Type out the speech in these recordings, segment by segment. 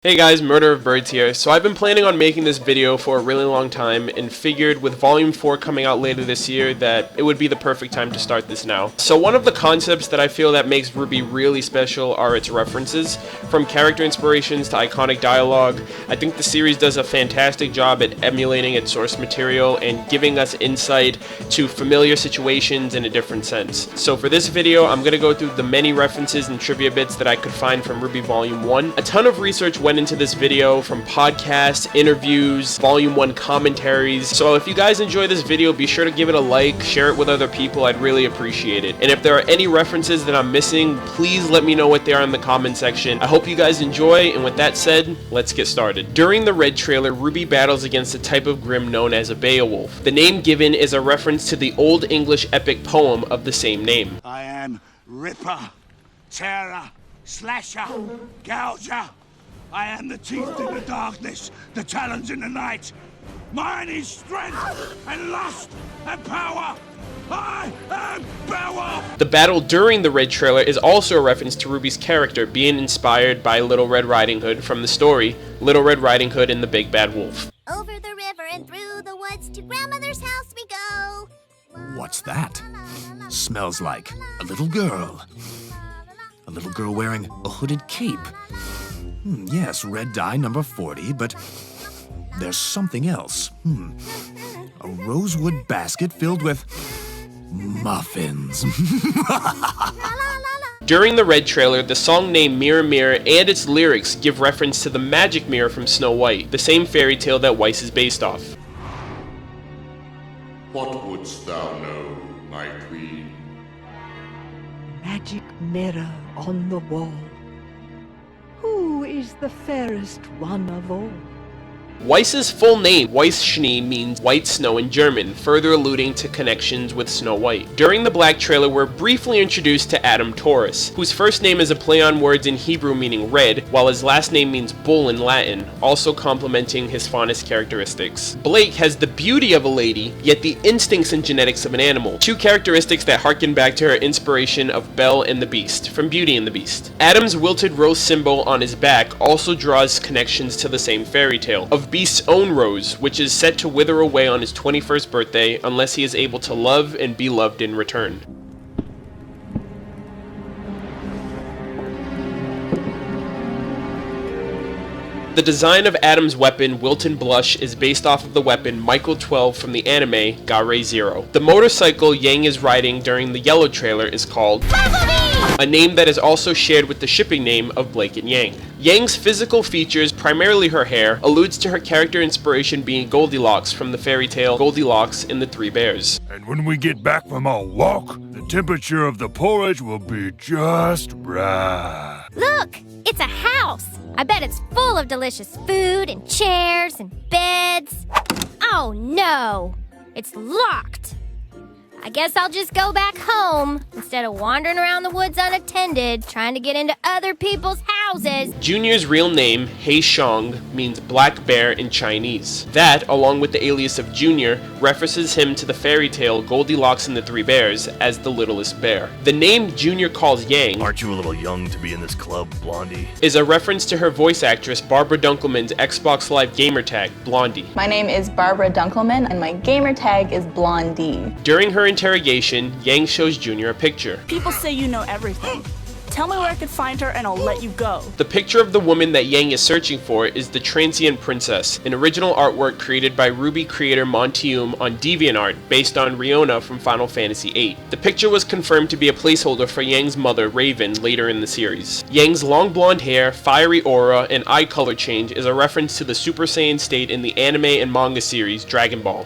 Hey guys, MurderofBirds here. So I've been planning on making this video for a really long time and figured with Volume 4 coming out later this year that it would be the perfect time to start this now. So one of the concepts that I feel that makes RWBY really special are its references. From character inspirations to iconic dialogue, I think the series does a fantastic job at emulating its source material and giving us insight to familiar situations in a different sense. So for this video, I'm going to go through the many references and trivia bits that I could find from RWBY Volume 1. A ton of research went into this video from podcasts, interviews, Volume 1 commentaries. So if you guys enjoy this video, be sure to give it a like, share it with other people, I'd really appreciate it. And if there are any references that I'm missing, please let me know what they are in the comment section. I hope you guys enjoy, and with that said, let's get started. During the Red trailer, RWBY battles against a type of Grimm known as a Beowulf. The name given is a reference to the Old English epic poem of the same name. I am Ripper, Tearer, Slasher, Gouger. I am the teeth in the darkness, the talons in the night. Mine is strength and lust and power. I am Beowulf! The battle during the Red trailer is also a reference to RWBY's character being inspired by Little Red Riding Hood from the story Little Red Riding Hood and the Big Bad Wolf. Over the river and through the woods to grandmother's house we go. What's that? Smells like a little girl. A little girl wearing a hooded cape. Yes, red dye number 40, but there's something else. A rosewood basket filled with muffins. During the Red trailer, the song named Mirror Mirror and its lyrics give reference to the magic mirror from Snow White, the same fairy tale that Weiss is based off. What wouldst thou know, my queen? Magic mirror on the wall. Who is the fairest one of all? Weiss's full name, Weiss-Schnee, means white snow in German, further alluding to connections with Snow White. During the Black trailer, we're briefly introduced to Adam Taurus, whose first name is a play on words in Hebrew meaning red, while his last name means bull in Latin, also complementing his faunus characteristics. Blake has the beauty of a lady, yet the instincts and genetics of an animal, two characteristics that harken back to her inspiration of Belle and the Beast, from Beauty and the Beast. Adam's wilted rose symbol on his back also draws connections to the same fairy tale, of Beast's own rose, which is set to wither away on his 21st birthday unless he is able to love and be loved in return. The design of Adam's weapon, Wilton Blush, is based off of the weapon Michael 12 from the anime Garei Zero. The motorcycle Yang is riding during the Yellow trailer is called Bumblebee, a name that is also shared with the shipping name of Blake and Yang. Yang's physical features, primarily her hair, alludes to her character inspiration being Goldilocks from the fairy tale Goldilocks and the Three Bears. And when we get back from our walk, the temperature of the porridge will be just right. Look, it's a house. I bet it's full of delicious food and chairs and beds. Oh no, it's locked. I guess I'll just go back home instead of wandering around the woods unattended, trying to get into other people's houses. Junior's real name, Hei Xiong, means black bear in Chinese. That, along with the alias of Junior, references him to the fairy tale Goldilocks and the Three Bears as the littlest bear. The name Junior calls Yang, "Aren't you a little young to be in this club, Blondie?" is a reference to her voice actress Barbara Dunkelman's Xbox Live gamertag, Blondie. My name is Barbara Dunkelman, and my gamer tag is Blondie. During her interrogation, Yang shows Junior a picture. People say you know everything. Tell me where I could find her and I'll let you go. The picture of the woman that Yang is searching for is the Transient Princess, an original artwork created by RWBY creator Montium on DeviantArt based on Riona from Final Fantasy VIII. The picture was confirmed to be a placeholder for Yang's mother, Raven, later in the series. Yang's long blonde hair, fiery aura, and eye color change is a reference to the Super Saiyan state in the anime and manga series Dragon Ball.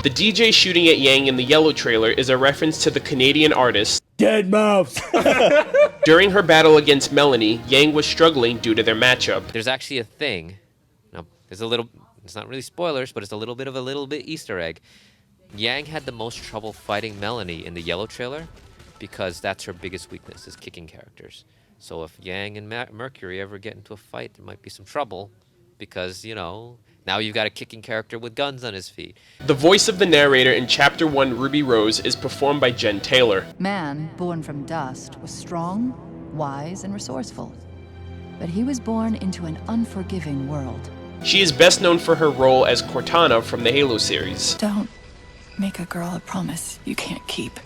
The DJ shooting at Yang in the Yellow trailer is a reference to the Canadian artist Dead Mouse. During her battle against Melanie, Yang was struggling due to their matchup. There's actually a thing. Now, there's a little, it's not really spoilers, but it's a little bit Easter egg. Yang had the most trouble fighting Melanie in the Yellow trailer because that's her biggest weakness, is kicking characters. So if Yang and Mercury ever get into a fight, there might be some trouble because, you know, now you've got a kicking character with guns on his feet. The voice of the narrator in Chapter 1, Ruby Rose, is performed by Jen Taylor. Man, born from dust, was strong, wise, and resourceful. But he was born into an unforgiving world. She is best known for her role as Cortana from the Halo series. Don't make a girl a promise you can't keep.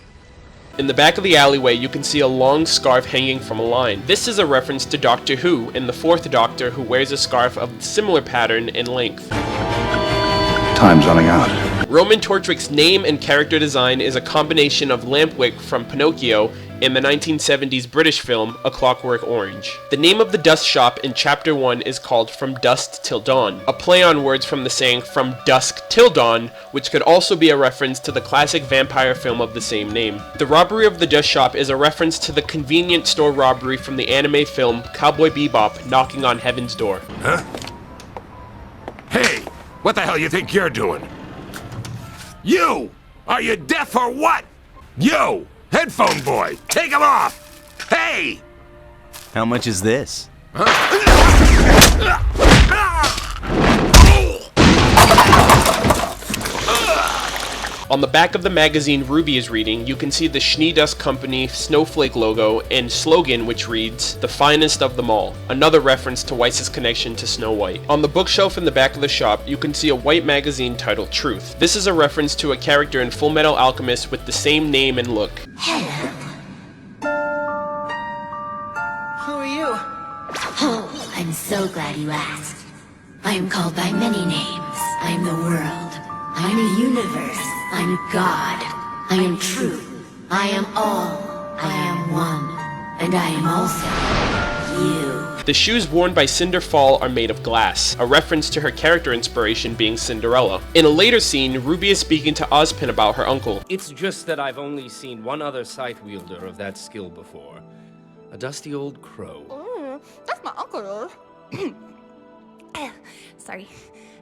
In the back of the alleyway, you can see a long scarf hanging from a line. This is a reference to Doctor Who in the 4th Doctor, who wears a scarf of similar pattern and length. Time's running out. Roman Tortrick's name and character design is a combination of Lampwick from Pinocchio in the 1970s British film A Clockwork Orange. The name of the dust shop in Chapter 1 is called From Dusk Till Dawn, a play on words from the saying From Dusk Till Dawn, which could also be a reference to the classic vampire film of the same name. The robbery of the dust shop is a reference to the convenience store robbery from the anime film Cowboy Bebop, Knocking on Heaven's Door. Huh? Hey, what the hell you think you're doing? You! Are you deaf or what? You! Headphone boy! Take him off! Hey! How much is this? On the back of the magazine Ruby is reading, you can see the Schnee Dust Company Snowflake logo and slogan which reads, "The finest of them all," another reference to Weiss's connection to Snow White. On the bookshelf in the back of the shop, you can see a white magazine titled Truth. This is a reference to a character in Full Metal Alchemist with the same name and look. Hello. Who are you? Oh, I'm so glad you asked. I am called by many names. I am the world. I am a universe. I am God. I am truth. I am all. I am one. And I am also you. The shoes worn by Cinder Fall are made of glass, a reference to her character inspiration being Cinderella. In a later scene, Ruby is speaking to Ozpin about her uncle. It's just that I've only seen one other scythe wielder of that skill before. A dusty old crow. That's my uncle. Sorry.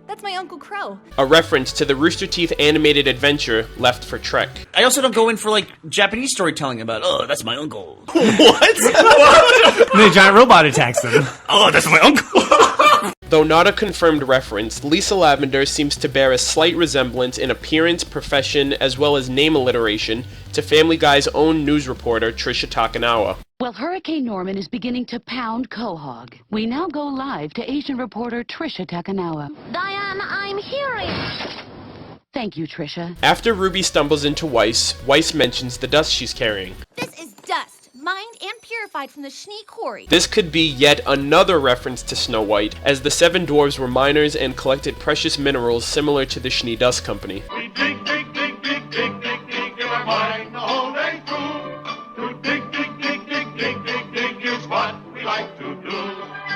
That's my Uncle Crow. A reference to the Rooster Teeth animated adventure Left for Trek. I also don't go in for, like, Japanese storytelling about, oh, that's my uncle. What? And the giant robot attacks them. Oh, that's my uncle. Though not a confirmed reference, Lisa Lavender seems to bear a slight resemblance in appearance, profession, as well as name alliteration to Family Guy's own news reporter, Tricia Takanawa. Well, Hurricane Norman is beginning to pound Quahog. We now go live to Asian reporter Tricia Takanawa. Diane, I'm hearing. Thank you, Tricia. After Ruby stumbles into Weiss, Weiss mentions the dust she's carrying. This is dust, mined and purified from the Schnee Quarry. This could be yet another reference to Snow White, as the Seven Dwarves were miners and collected precious minerals similar to the Schnee Dust Company. We dig, dig, dig, dig, dig, dig, dig, in our mine the whole day through. To dig, dig, dig, dig, dig, dig, dig is what we like to do.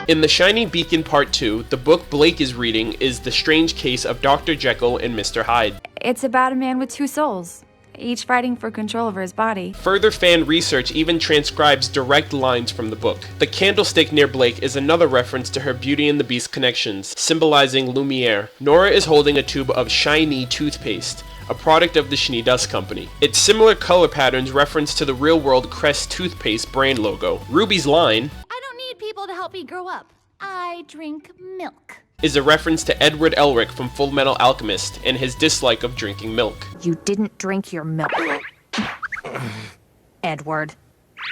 In The Shining Beacon Part 2, the book Blake is reading is The Strange Case of Dr. Jekyll and Mr. Hyde. It's about a man with two souls, each fighting for control over his body. Further fan research even transcribes direct lines from the book. The candlestick near Blake is another reference to her Beauty and the Beast connections, symbolizing Lumiere. Nora is holding a tube of shiny toothpaste, a product of the Schnee Dust Company. Its similar color patterns reference to the real-world Crest toothpaste brand logo. Ruby's line, I don't need people to help me grow up. I drink milk. is a reference to Edward Elric from Full Metal Alchemist and his dislike of drinking milk. You didn't drink your milk. Edward.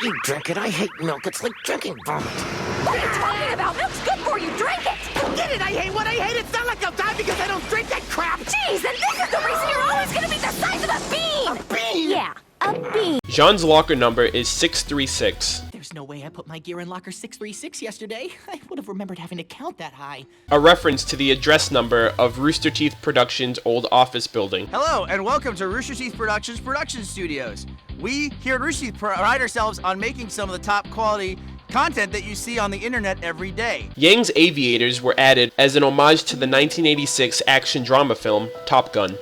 You drink it. I hate milk. It's like drinking vomit. What are you talking about? Milk's good for you. Drink it. Forget it. I hate what I hate. It's not like I'll die because I don't drink that crap. Jeez, and this is the reason you're always gonna be the size of a bean. A bean? Yeah, a bean. Jean's locker number is 636. There's no way I put my gear in locker 636 yesterday. I would have remembered having to count that high. A reference to the address number of Rooster Teeth Productions' old office building. Hello, and welcome to Rooster Teeth Productions production studios. We here at Rooster Teeth pride ourselves on making some of the top quality content that you see on the internet every day. Yang's aviators were added as an homage to the 1986 action drama film Top Gun.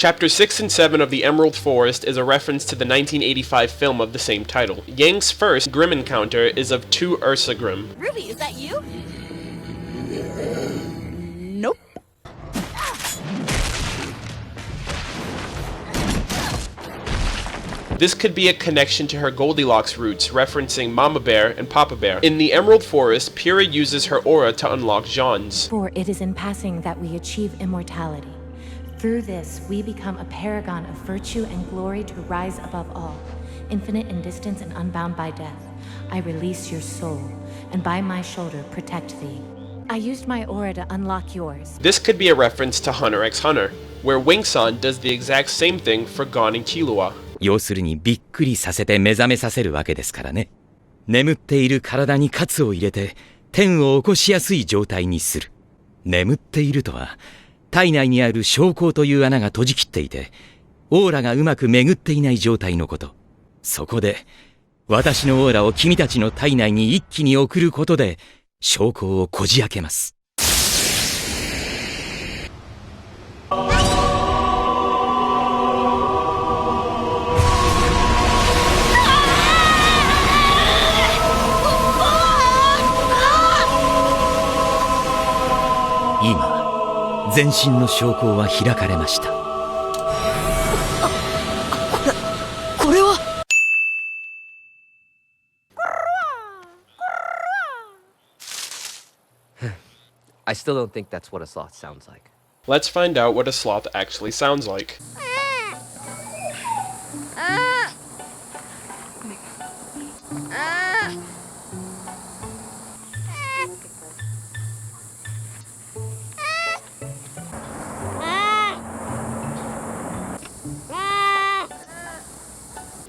Chapter 6 and 7 of the Emerald Forest is a reference to the 1985 film of the same title. Yang's first Grimm encounter is of 2 Ursa Grimm. Ruby, is that you? Nope. This could be a connection to her Goldilocks roots, referencing Mama Bear and Papa Bear. In the Emerald Forest, Pyrrha uses her aura to unlock Jean's. For it is in passing that we achieve immortality. Through this, we become a paragon of virtue and glory to rise above all, infinite in distance and unbound by death. I release your soul, and by my shoulder protect thee. I used my aura to unlock yours. This could be a reference to Hunter x Hunter, where Wing-san does the exact same thing for Gon and Killua. 要するにびっくりさせて目覚めさせるわけですからね。眠っている体に喝を入れて天を起こしやすい状態にする。眠っているとは体内にある小孔という穴が閉じきっていて、オーラがうまく巡っていない状態のこと。そこで、私のオーラを君たちの体内に一気に送ることで、小孔をこじ開けます。今、全身の小孔は開かれました。これはI still don't think that's what a sloth sounds like. Let's find out what a sloth actually sounds like.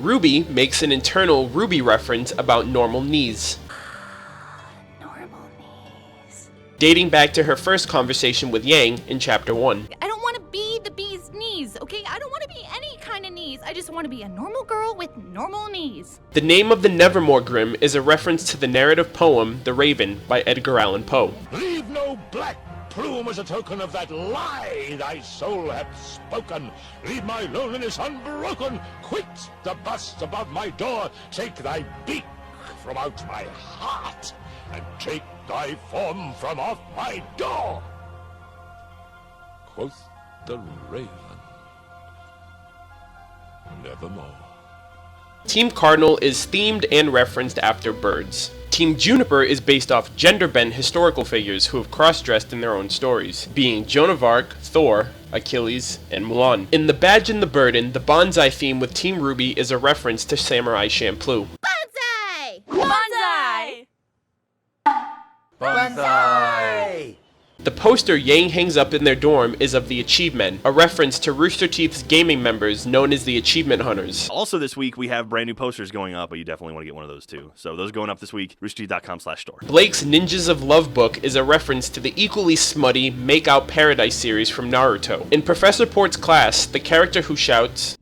RWBY makes an internal RWBY reference about normal knees. Dating back to her first conversation with Yang in Chapter 1. I don't want to be the bee's knees, okay? I don't want to be any kind of knees. I just want to be a normal girl with normal knees. The name of the Nevermore Grimm is a reference to the narrative poem The Raven by Edgar Allan Poe. Leave no black plume as a token of that lie thy soul hath spoken. Leave my loneliness unbroken. Quit the bust above my door. Take thy beak from out my heart, and take thy form from off my door. Quoth the Raven, nevermore. Team Cardinal is themed and referenced after birds. Team Juniper is based off gender-bent historical figures who have cross-dressed in their own stories, being Joan of Arc, Thor, Achilles, and Mulan. In The Badge and the Burden, the bonsai theme with Team RWBY is a reference to Samurai Champloo. Bonsai! Bonsai! Bonsai! The poster Yang hangs up in their dorm is of the Achievement, a reference to Rooster Teeth's gaming members known as the Achievement Hunters. Also this week, we have brand new posters going up, but you definitely want to get one of those too. So those are going up this week, roosterteeth.com/store. Blake's Ninjas of Love book is a reference to the equally smutty Make Out Paradise series from Naruto. In Professor Port's class, the character who shouts,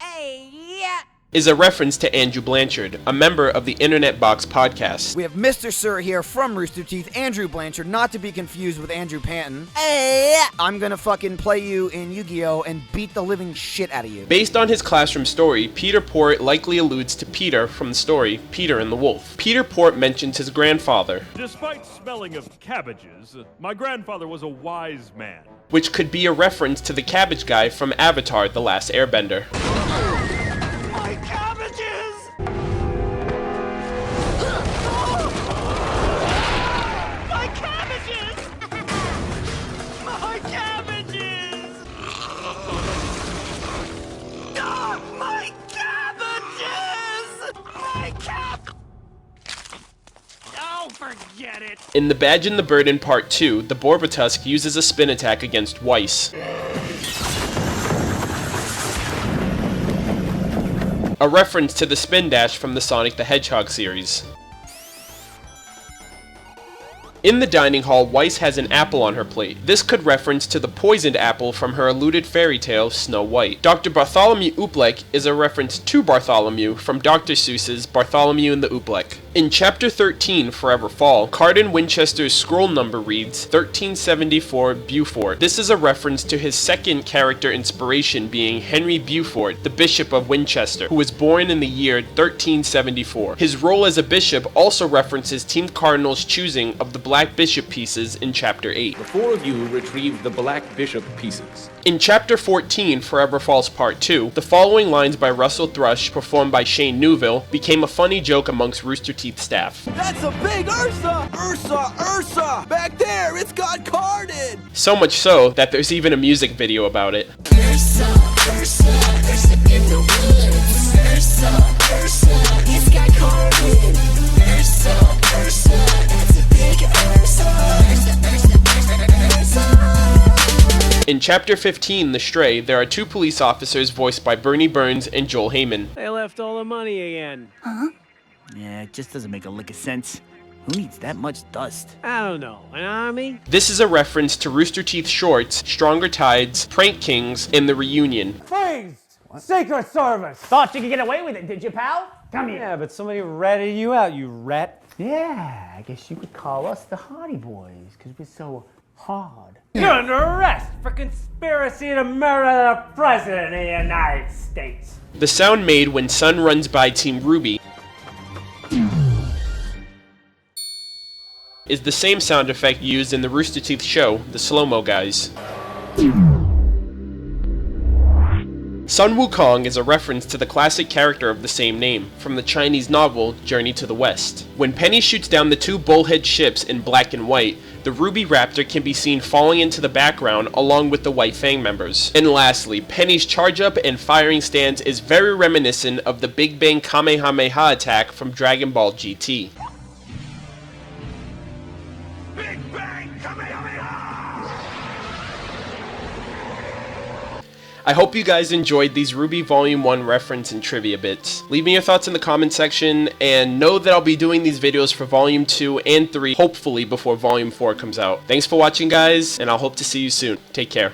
is a reference to Andrew Blanchard, a member of the Internet Box podcast. We have Mr. Sir here from Rooster Teeth, Andrew Blanchard, not to be confused with Andrew Panton. I'm gonna fucking play you in Yu-Gi-Oh! And beat the living shit out of you. Based on his classroom story, Peter Port likely alludes to Peter from the story Peter and the Wolf. Peter Port mentions his grandfather, Despite smelling of cabbages, my grandfather was a wise man. which could be a reference to the cabbage guy from Avatar: The Last Airbender. My cabbages! My cabbages! My cabbages! Ah, my cabbages! My cap! Oh, forget it! In The Badge and the Burden Part 2, the Borbatusk uses a spin attack against Weiss, a reference to the spin dash from the Sonic the Hedgehog series. In the dining hall, Weiss has an apple on her plate. This could reference to the poisoned apple from her eluded fairy tale, Snow White. Dr. Bartholomew Oobleck is a reference to Bartholomew from Dr. Seuss's Bartholomew and the Oobleck. In Chapter 13, Forever Fall, Cardin Winchester's scroll number reads 1374 Beaufort. This is a reference to his second character inspiration being Henry Beaufort, the Bishop of Winchester, who was born in the year 1374. His role as a bishop also references Team Cardinal's choosing of the Black Bishop pieces in Chapter 8. The four of you retrieved the Black Bishop pieces. In Chapter 14, Forever Falls Part 2, the following lines by Russell Thrush, performed by Shane Newville, became a funny joke amongst Rooster Teeth staff. That's a big Ursa! Ursa! Ursa! Back there, it's got Cardin! So much so that there's even a music video about it. Ursa, Ursa, Ursa in the woods. Ursa, Ursa, it's got Cardin. Ursa, Ursa, that's a big Ursa. Ursa, Ursa, Ursa, Ursa. In Chapter 15, The Stray, there are two police officers voiced by Bernie Burns and Joel Heyman. They left all the money again. Huh? Yeah, it just doesn't make a lick of sense. Who needs that much dust? I don't know. An army? This is a reference to Rooster Teeth shorts, Stronger Tides, Prank Kings, and The Reunion. Freeze! Secret Service! Thought you could get away with it, did you, pal? Come here. Yeah, but somebody ratted you out, you rat. Yeah, I guess you could call us the Hardy Boys, because we're so hard. You're under arrest for conspiracy to murder the President of the United States. The sound made when Sun runs by Team RWBY is the same sound effect used in the Rooster Teeth show, The Slow-Mo Guys. Sun Wukong is a reference to the classic character of the same name, from the Chinese novel Journey to the West. When Penny shoots down the two bullhead ships in black and white, the Ruby Raptor can be seen falling into the background along with the White Fang members. And lastly, Penny's charge up and firing stance is very reminiscent of the Big Bang Kamehameha attack from Dragon Ball GT. I hope you guys enjoyed these RWBY Volume 1 reference and trivia bits. Leave me your thoughts in the comment section, and know that I'll be doing these videos for Volume 2 and 3, hopefully before Volume 4 comes out. Thanks for watching, guys, and I'll hope to see you soon. Take care.